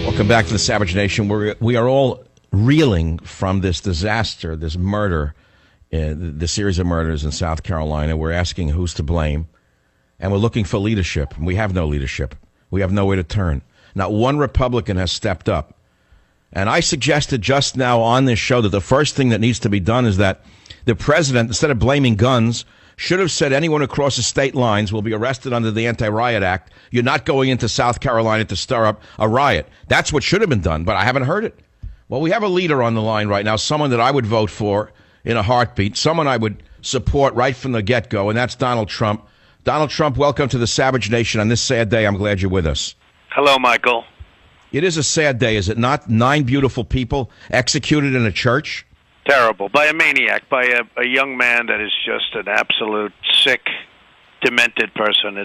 Welcome back to the Savage Nation. We are all reeling from this disaster, this murder, the series of murders in South Carolina. We're asking who's to blame, and we're looking for leadership. We have no leadership. We have nowhere to turn. Not one Republican has stepped up. And I suggested just now on this show that the first thing that needs to be done is that the president, instead of blaming guns, should have said anyone who crosses state lines will be arrested under the Anti-Riot Act. You're not going into South Carolina to stir up a riot. That's what should have been done, but I haven't heard it. Well, we have a leader on the line right now, someone that I would vote for in a heartbeat, someone I would support right from the get-go, and that's Donald Trump. Donald Trump, welcome to the Savage Nation on this sad day. I'm glad you're with us. Hello, Michael. It is a sad day, is it not? 9 beautiful people executed in a church? Terrible. By a maniac, by a young man that is just an absolute sick, demented person.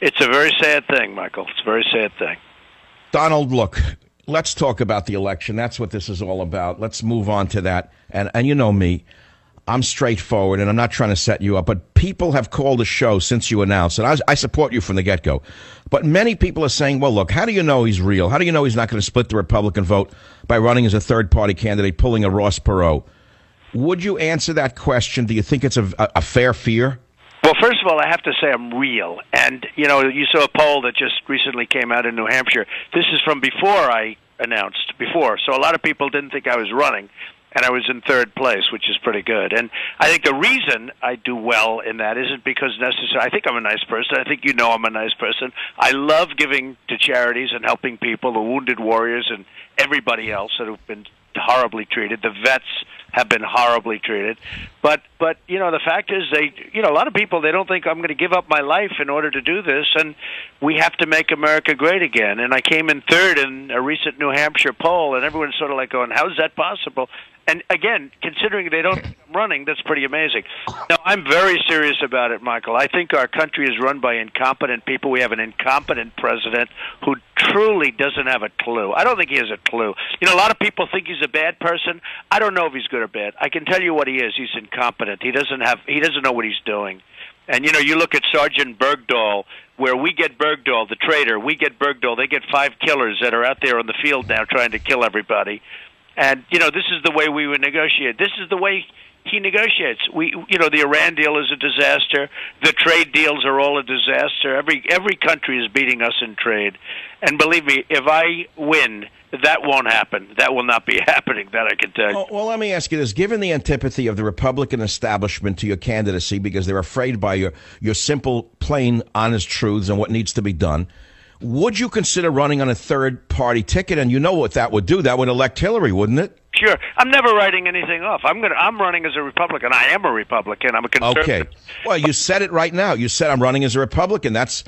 It's a very sad thing, Michael. It's a very sad thing. Donald, look, let's talk about the election. That's what this is all about. Let's move on to that. And you know me, I'm straightforward, and I'm not trying to set you up, but people have called the show since you announced, and I support you from the get-go. But many people are saying, well, look, how do you know he's real? How do you know he's not going to split the Republican vote by running as a third-party candidate, pulling a Ross Perot? Would you answer that question? Do you think it's a fair fear? Well, first of all, I have to say I'm real. And, you know, you saw a poll that just recently came out in New Hampshire. This is from before I announced, so a lot of people didn't think I was running. And I was in third place, which is pretty good. And I think the reason I do well in that isn't because necessarily I think I'm a nice person. I think you know I'm a nice person. I love giving to charities and helping people, the wounded warriors and everybody else that have been horribly treated. The vets have been horribly treated. But you know, the fact is a lot of people, they don't think I'm going to give up my life in order to do this, and we have to make America great again. And I came in third in a recent New Hampshire poll, and everyone's sort of like going, how's that possible? And again, considering they don't think I'm running, that's pretty amazing. Now, I'm very serious about it, Michael. I think our country is run by incompetent people. We have an incompetent president who truly doesn't have a clue. I don't think he has a clue. You know, a lot of people think he's a bad person. I don't know if he's good or bad. I can tell you what he is. He's incompetent. He doesn't know what he's doing. And, you know, you look at Sergeant Bergdahl, where we get Bergdahl, the traitor. We get Bergdahl. They get 5 killers that are out there on the field now trying to kill everybody. And, you know, this is the way we would negotiate. This is the way he negotiates. The Iran deal is a disaster. The trade deals are all a disaster. Every country is beating us in trade. And believe me, if I win, that won't happen. That will not be happening, that I can tell you. Well, let me ask you this. Given the antipathy of the Republican establishment to your candidacy because they're afraid by your simple, plain, honest truths and what needs to be done, would you consider running on a third-party ticket? And you know what that would do. That would elect Hillary, wouldn't it? Sure. I'm never writing anything off. I'm running as a Republican. I am a Republican. I'm a conservative. Okay. Well, you said it right now. You said I'm running as a Republican. That's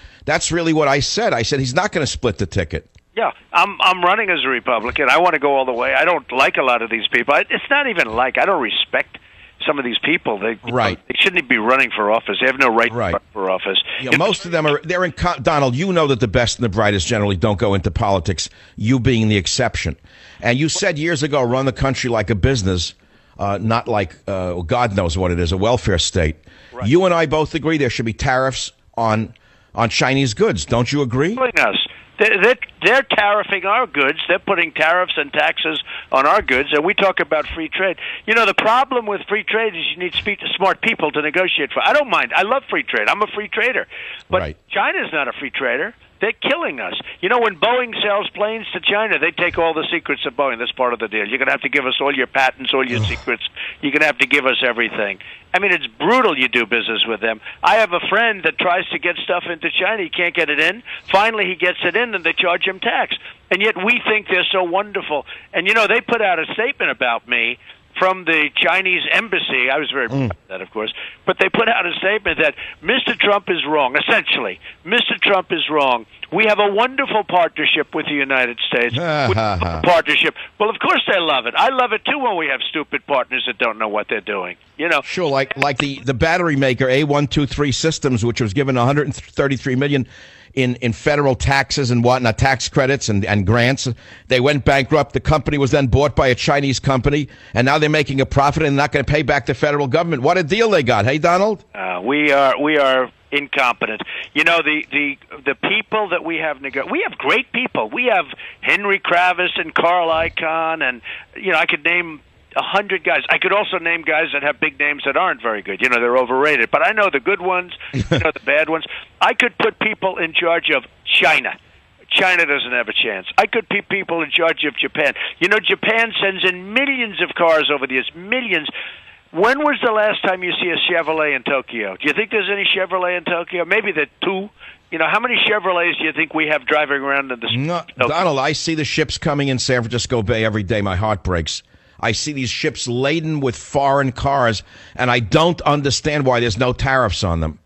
really what I said. I said he's not going to split the ticket. Yeah, I'm running as a Republican. I want to go all the way. I don't like a lot of these people. It's not even like I don't respect some of these people. They shouldn't be running for office. They have no right to run for office. You know, most of them they're in. Donald, you know that the best and the brightest generally don't go into politics, you being the exception. And you said years ago, run the country like a business, not like God knows what it is, a welfare state. Right. You and I both agree there should be tariffs on Chinese goods. Don't you agree? They're tariffing our goods. They're putting tariffs and taxes on our goods, and we talk about free trade. You know, the problem with free trade is you need smart people to negotiate for. I don't mind. I love free trade. I'm a free trader. But China's not a free trader. They're killing us. You know, when Boeing sells planes to China, they take all the secrets of Boeing. That's part of the deal. You're going to have to give us all your patents, all your secrets. You're going to have to give us everything. I mean, it's brutal you do business with them. I have a friend that tries to get stuff into China. He can't get it in. Finally, he gets it in, and they charge him tax. And yet we think they're so wonderful. And, you know, they put out a statement about me from the Chinese embassy. I was very proud of that, of course. But they put out a statement that Mr. Trump is wrong, essentially. Mr. Trump is wrong. We have a wonderful partnership with the United States. Partnership. Well, of course they love it. I love it, too, when we have stupid partners that don't know what they're doing. You know, sure, like the battery maker A123 Systems, which was given $133 million in federal taxes and whatnot, tax credits and grants. They went bankrupt. The company was then bought by a Chinese company, and now they're making a profit and not going to pay back the federal government. What a deal they got. Hey, Donald? We are incompetent. You know, the people that we have we have great people. We have Henry Kravis and Carl Icahn, and you know, I could name 100 guys. I could also name guys that have big names that aren't very good. You know, they're overrated. But I know the good ones, you know, the bad ones. I could put people in charge of China. China doesn't have a chance. I could put people in charge of Japan. You know, Japan sends in millions of cars over the years, millions. When was the last time you see a Chevrolet in Tokyo? Do you think there's any Chevrolet in Tokyo? Maybe the two. You know, how many Chevrolets do you think we have driving around in the street? No, Donald, I see the ships coming in San Francisco Bay every day. My heart breaks. I see these ships laden with foreign cars, and I don't understand why there's no tariffs on them.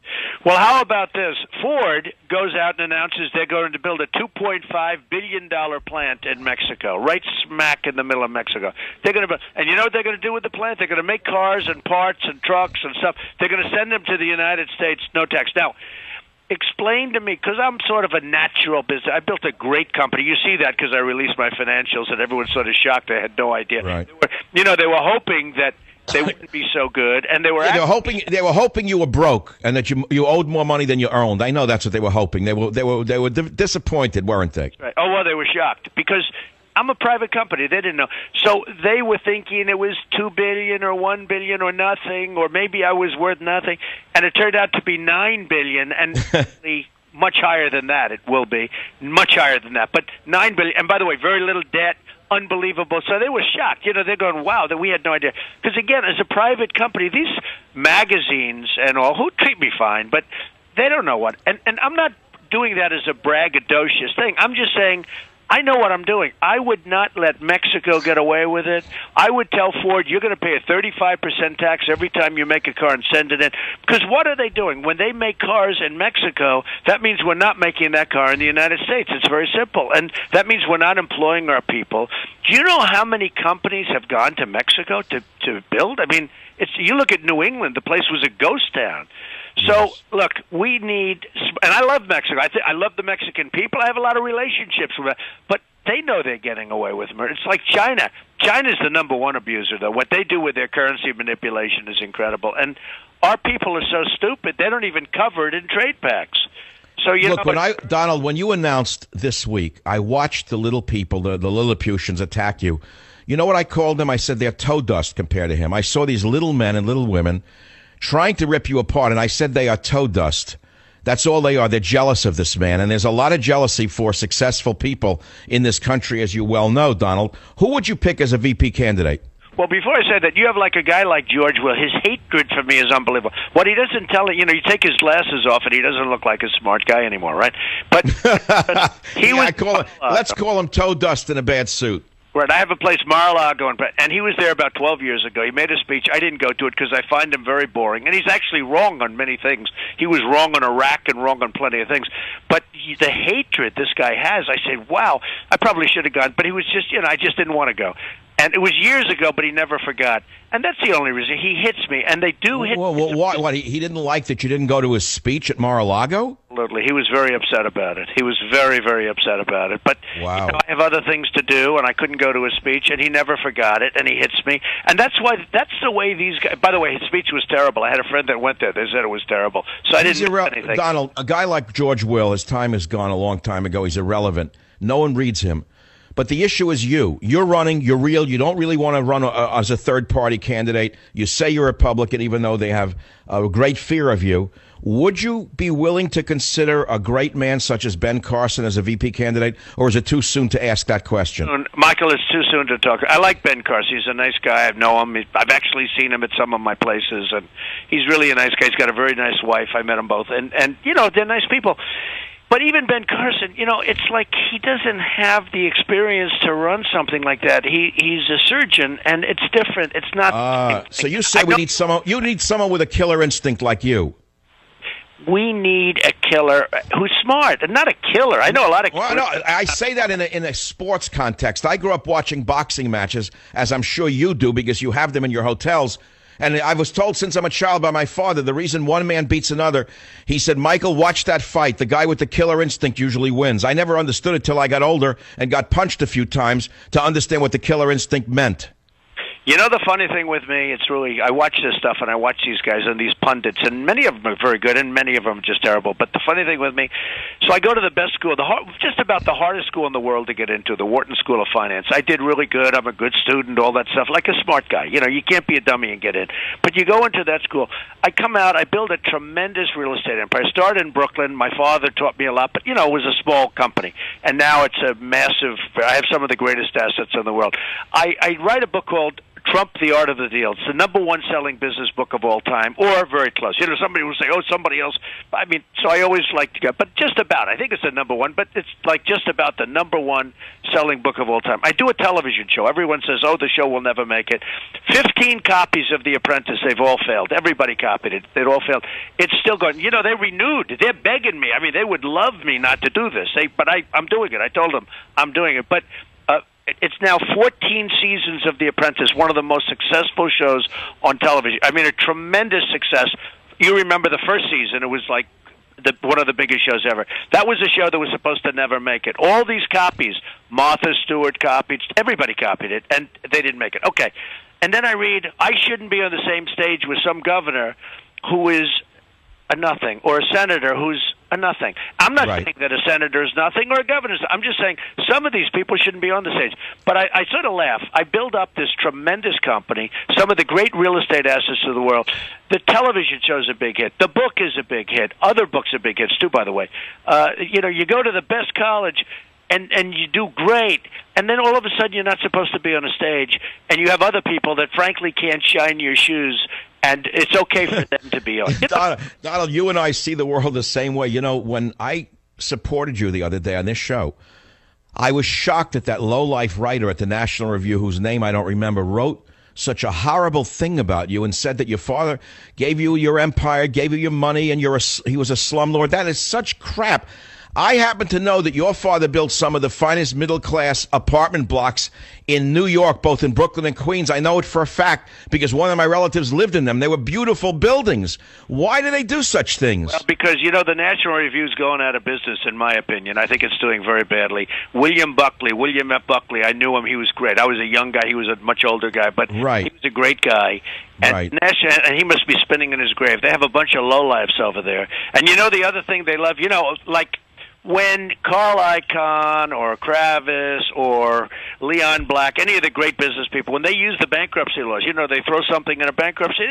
Well, how about this? Ford goes out and announces they're going to build a $2.5 billion plant in Mexico, right smack in the middle of Mexico. They're going to, and you know what they're going to do with the plant? They're going to make cars and parts and trucks and stuff. They're going to send them to the United States, no tax. Now, explain to me, because I'm sort of a natural business. I built a great company. You see that because I released my financials, and everyone's sort of shocked. They had no idea. Right. They were hoping that they wouldn't be so good, and they were hoping you were broke and that you owed more money than you earned. I know that's what they were hoping. They were disappointed, weren't they? Right. Oh well, they were shocked because I'm a private company. They didn't know, so they were thinking it was $2 billion or $1 billion or nothing, or maybe I was worth nothing, and it turned out to be $9 billion, and much higher than that. It will be much higher than that, but $9 billion. And by the way, very little debt. Unbelievable. So they were shocked. You know, they're going, wow, that we had no idea. Because, again, as a private company, these magazines and all, who treat me fine, but they don't know what. And I'm not doing that as a braggadocious thing. I'm just saying I know what I'm doing. I would not let Mexico get away with it. I would tell Ford, you're going to pay a 35% tax every time you make a car and send it in. Because what are they doing? When they make cars in Mexico, that means we're not making that car in the United States. It's very simple. And that means we're not employing our people. Do you know how many companies have gone to Mexico to build? I mean, you look at New England, the place was a ghost town. So, yes. Look, we need, and I love Mexico. I love the Mexican people. I have a lot of relationships with them, but they know they're getting away with murder. It's like China. China's the number one abuser, though. What they do with their currency manipulation is incredible. And our people are so stupid, they don't even cover it in trade pacts. So, Donald, when you announced this week, I watched the little people, the Lilliputians attack you. You know what I called them? I said they're toe dust compared to him. I saw these little men and little women trying to rip you apart, and I said they are toe dust. That's all they are. They're jealous of this man, and there's a lot of jealousy for successful people in this country, as you well know, Donald. Who would you pick as a VP candidate? Well, before I say that, you have like a guy like George Will. His hatred for me is unbelievable. What he doesn't tell it, you take his glasses off and he doesn't look like a smart guy anymore, right? But let's call him toe dust in a bad suit. Right, I have a place, Mar-a-Lago, and he was there about 12 years ago. He made a speech. I didn't go to it because I find him very boring. And he's actually wrong on many things. He was wrong on Iraq and wrong on plenty of things. But the hatred this guy has, I say, wow, I probably should have gone. But he was just, I just didn't want to go. And it was years ago, but he never forgot. And that's the only reason. He hits me, and they do hit me. Well, what, he didn't like that you didn't go to his speech at Mar-a-Lago? Absolutely. He was very upset about it. He was very, very upset about it. But wow. I have other things to do, and I couldn't go to his speech, and he never forgot it, and he hits me. And that's the way these guys... By the way, his speech was terrible. I had a friend that went there. They said it was terrible. So I didn't do anything. Donald, a guy like George Will, his time is gone a long time ago. He's irrelevant. No one reads him. But the issue is you. You're running. You're real. You don't really want to run as a third-party candidate. You say you're a Republican, even though they have a great fear of you. Would you be willing to consider a great man such as Ben Carson as a VP candidate, or is it too soon to ask that question? Michael, it's too soon to talk. I like Ben Carson. He's a nice guy. I know him. I've actually seen him at some of my places, and he's really a nice guy. He's got a very nice wife. I met them both, and they're nice people. But even Ben Carson, it's like he doesn't have the experience to run something like that. He's a surgeon, and it's different. It's not. So you say we need someone. You need someone with a killer instinct like you. We need a killer who's smart, and not a killer. I know a lot of. Well, no, I say that in a sports context. I grew up watching boxing matches, as I'm sure you do, because you have them in your hotels. And I was told since I'm a child by my father, the reason one man beats another, he said, Michael, watch that fight. The guy with the killer instinct usually wins. I never understood it till I got older and got punched a few times to understand what the killer instinct meant. You know, the funny thing with me, it's really, I watch this stuff and I watch these guys and these pundits, and many of them are very good and many of them are just terrible. But the funny thing with me, so I go to the best school, just about the hardest school in the world to get into, the Wharton School of Finance. I did really good. I'm a good student, all that stuff, like a smart guy. You know, you can't be a dummy and get in. But you go into that school. I come out, I build a tremendous real estate empire. I started in Brooklyn. My father taught me a lot, but, you know, it was a small company. And now it's a massive, I have some of the greatest assets in the world. I write a book called Trump, The Art of the Deal. It's the #1 selling business book of all time, or very close. You know, somebody will say, oh, somebody else. I mean, so I always like to go, but just about. I think it's the #1, but it's like just about the #1 selling book of all time. I do a television show. Everyone says, oh, the show will never make it. 15 copies of The Apprentice. They've all failed. Everybody copied it. They'd all failed. It's still going. You know, they renewed. They're begging me. I mean, they would love me not to do this. But I'm doing it. I told them I'm doing it. But it's now 14 seasons of The Apprentice, one of the most successful shows on television. I mean, a tremendous success. You remember the first season, it was like one of the biggest shows ever. That was a show that was supposed to never make it. All these copies, Martha Stewart copied, everybody copied it, and they didn't make it. Okay. And then I read, I shouldn't be on the same stage with some governor who is a nothing, or a senator who's a nothing. I'm not saying that a senator is nothing or a governor is. I'm just saying some of these people shouldn't be on the stage. But I sort of laugh. I build up this tremendous company, some of the great real estate assets of the world. The television show is a big hit. The book is a big hit. Other books are big hits, too, by the way. You know, you go to the best college, and you do great, and then all of a sudden you're not supposed to be on a stage, and you have other people that frankly can't shine your shoes, and it's okay for them to be on. Donald, you and I see the world the same way. You know, when I supported you the other day on this show, I was shocked that that low-life writer at the National Review, whose name I don't remember, wrote such a horrible thing about you and said that your father gave you your empire, gave you your money, and he was a slumlord. That is such crap. I happen to know that your father built some of the finest middle-class apartment blocks in New York, both in Brooklyn and Queens. I know it for a fact because one of my relatives lived in them. They were beautiful buildings. Why do they do such things? Well, because, you know, the National Review's going out of business, in my opinion. I think it's doing very badly. William F. Buckley, I knew him. He was great. I was a young guy. He was a much older guy, but he was a great guy. And, and he must be spinning in his grave. They have a bunch of lowlifes over there. And, you know, the other thing they love, you know, like when Carl Icahn or Kravis or Leon Black, any of the great business people, when they use the bankruptcy laws, you know, they throw something in a bankruptcy,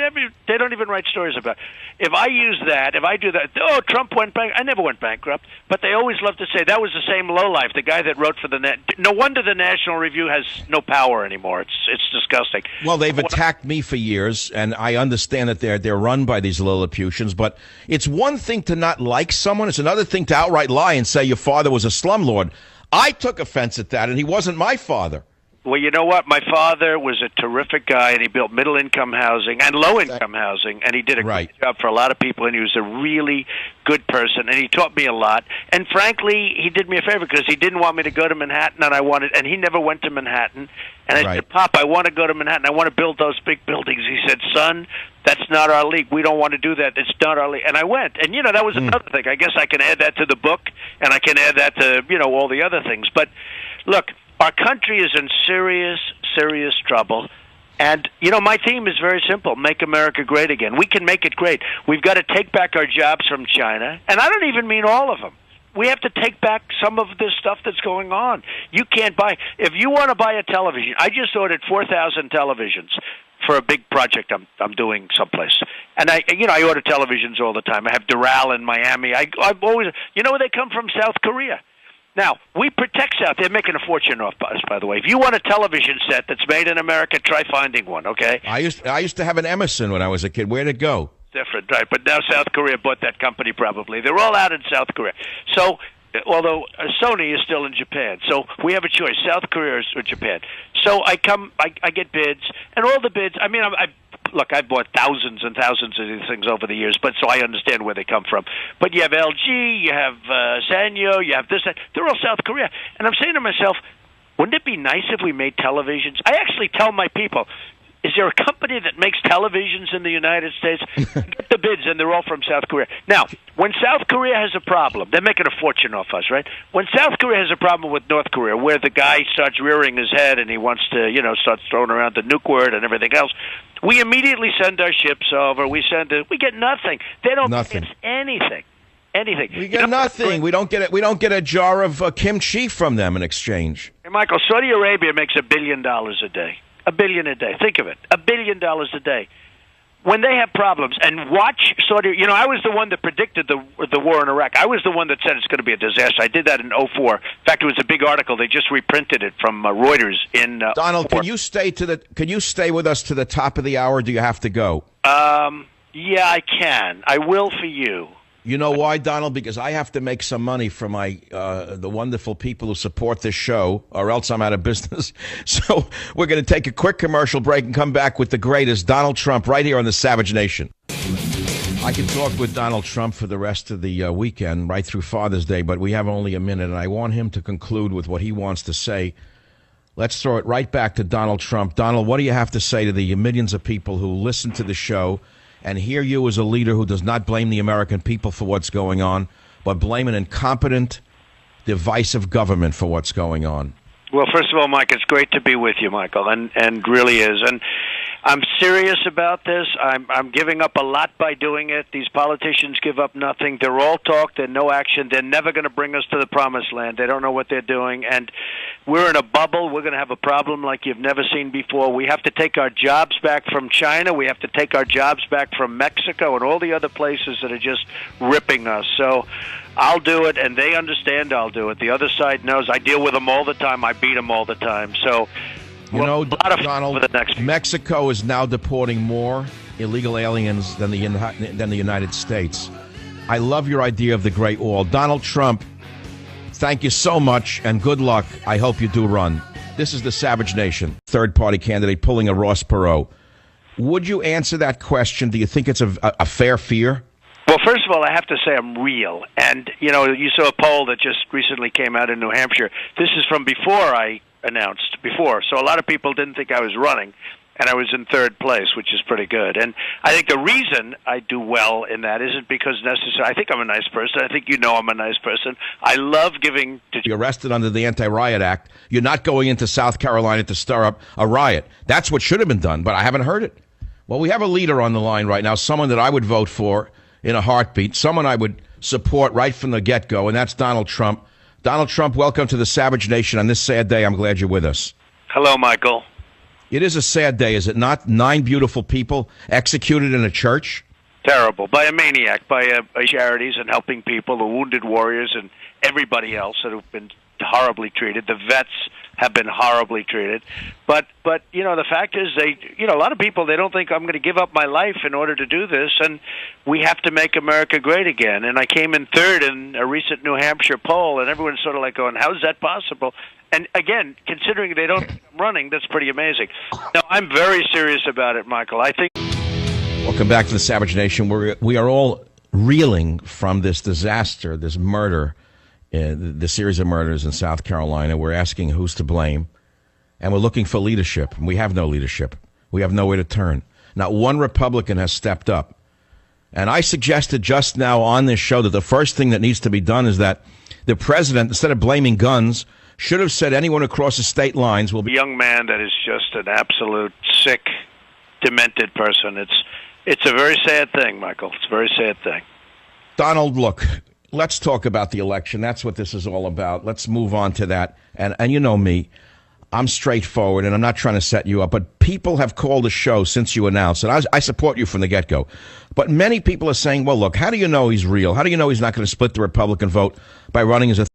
they don't even write stories about it. If I use that, if I do that, oh, Trump went bankrupt. I never went bankrupt, but they always love to say that was the same lowlife, the guy that wrote for the No wonder the National Review has no power anymore. It's disgusting. Well, they've attacked me for years, and I understand that they're run by these Lilliputians, but it's one thing to not like someone. It's another thing to outright lie and say your father was a slumlord. I took offense at that, and he wasn't my father. Well, you know what? My father was a terrific guy, and he built middle-income housing and low-income housing, and he did a great job for a lot of people, and he was a really good person, and he taught me a lot. And frankly, he did me a favor because he didn't want me to go to Manhattan, and he never went to Manhattan. And I said, Pop, I want to go to Manhattan. I want to build those big buildings. He said, son, that's not our league. We don't want to do that. It's not our league. And I went. And, you know, that was another thing. I guess I can add that to the book, and I can add that to, you know, all the other things. But, look, our country is in serious, serious trouble. And, you know, my theme is very simple. Make America great again. We can make it great. We've got to take back our jobs from China. And I don't even mean all of them. We have to take back some of this stuff that's going on. You can't buy. If you want to buy a television, I just ordered 4,000 televisions for a big project I'm doing someplace. And I order televisions all the time. I have Doral in Miami. I've always, you know where they come from? South Korea. Now, we protect South. They're making a fortune off us, by the way. If you want a television set that's made in America, try finding one, okay? I used to have an Emerson when I was a kid. Where'd it go? Different, right? But now South Korea bought that company probably. They're all out in South Korea. So, although Sony is still in Japan. So we have a choice, South Korea or Japan. So I get bids, and all the bids, I mean, look, I've bought thousands and thousands of these things over the years, but so I understand where they come from. But you have LG, you have Sanyo, you have this, that. They're all South Korea. And I'm saying to myself, wouldn't it be nice if we made televisions? I actually tell my people, Is there a company that makes televisions in the United States? Get the bids, and they're all from South Korea. Now, when South Korea has a problem, they're making a fortune off us, right? When South Korea has a problem with North Korea, where the guy starts rearing his head and he wants to, starts throwing around the nuke word and everything else, we immediately send our ships over. We get nothing. They don't get anything. Anything. We get nothing. We don't get a jar of kimchi from them in exchange. Hey, Michael, Saudi Arabia makes $1 billion a day. $1 billion a day. Think of it. $1 billion a day. When they have problems, and watch Saudi, I was the one that predicted the war in Iraq. I was the one that said it's going to be a disaster. I did that in 2004. In fact, it was a big article. They just reprinted it from Reuters in Donald, 2004. Can you stay with us to the top of the hour? Or do you have to go? Yeah, I can. I will for you. You know why, Donald? Because I have to make some money for my the wonderful people who support this show, or else I'm out of business. So we're going to take a quick commercial break and come back with the greatest, Donald Trump, right here on the Savage Nation. I can talk with Donald Trump for the rest of the weekend, right through Father's Day, but we have only a minute, and I want him to conclude with what he wants to say. Let's throw it right back to Donald Trump. Donald, what do you have to say to the millions of people who listen to the show and hear you as a leader who does not blame the American people for what's going on, but blame an incompetent, divisive government for what's going on? Well, first of all, Mike, it's great to be with you, Michael, and really is. And I'm serious about this. I'm giving up a lot by doing it. These politicians give up nothing. They're all talk. They're no action. They're never going to bring us to the promised land. They don't know what they're doing. And we're in a bubble. We're going to have a problem like you've never seen before. We have to take our jobs back from China. We have to take our jobs back from Mexico and all the other places that are just ripping us. So I'll do it, and they understand I'll do it. The other side knows I deal with them all the time. I beat them all the time. So, Donald, Mexico is now deporting more illegal aliens than the United States. I love your idea of the Great Wall. Donald Trump, thank you so much, and good luck. I hope you do run. This is the Savage Nation, third-party candidate pulling a Ross Perot. Would you answer that question? Do you think it's a fair fear? Well, first of all, I have to say I'm real. And, you saw a poll that just recently came out in New Hampshire. This is from before I announced, so a lot of people didn't think I was running, and I was in third place, which is pretty good. And I think the reason I do well in that isn't because necessarily I think I'm a nice person. I think I'm a nice person. I love giving to... You're arrested under the Anti-Riot Act. You're not going into South Carolina to stir up a riot. That's what should have been done, but I haven't heard it. Well, we have a leader on the line right now, someone that I would vote for in a heartbeat, someone I would support right from the get-go, and that's Donald Trump. Donald Trump, welcome to the Savage Nation on this sad day. I'm glad you're with us. Hello, Michael. It is a sad day, is it not? 9 beautiful people executed in a church? Terrible. By a maniac, by charities and helping people, the wounded warriors and everybody else that have been horribly treated. The vets have been horribly treated. But the fact is, a lot of people, they don't think I'm going to give up my life in order to do this, and we have to make America great again. And I came in third in a recent New Hampshire poll, and everyone's sort of like going, how's that possible? And again, considering they don't think I'm running, that's pretty amazing. No, I'm very serious about it, Michael. I think... Welcome back to the Savage Nation. We are all reeling from this disaster, this murder, the series of murders in South Carolina. We're asking who's to blame, and we're looking for leadership. We have no leadership. We have nowhere to turn. Not one Republican has stepped up. And I suggested just now on this show that the first thing that needs to be done is that the president, instead of blaming guns, should have said anyone across the state lines will be... A young man that is just an absolute sick, demented person. It's a very sad thing, Michael. It's a very sad thing. Donald, look... Let's talk about the election. That's what this is all about. Let's move on to that. And you know me, I'm straightforward, and I'm not trying to set you up. But people have called the show since you announced, and I support you from the get-go. But many people are saying, well, look, how do you know he's real? How do you know he's not going to split the Republican vote by running as a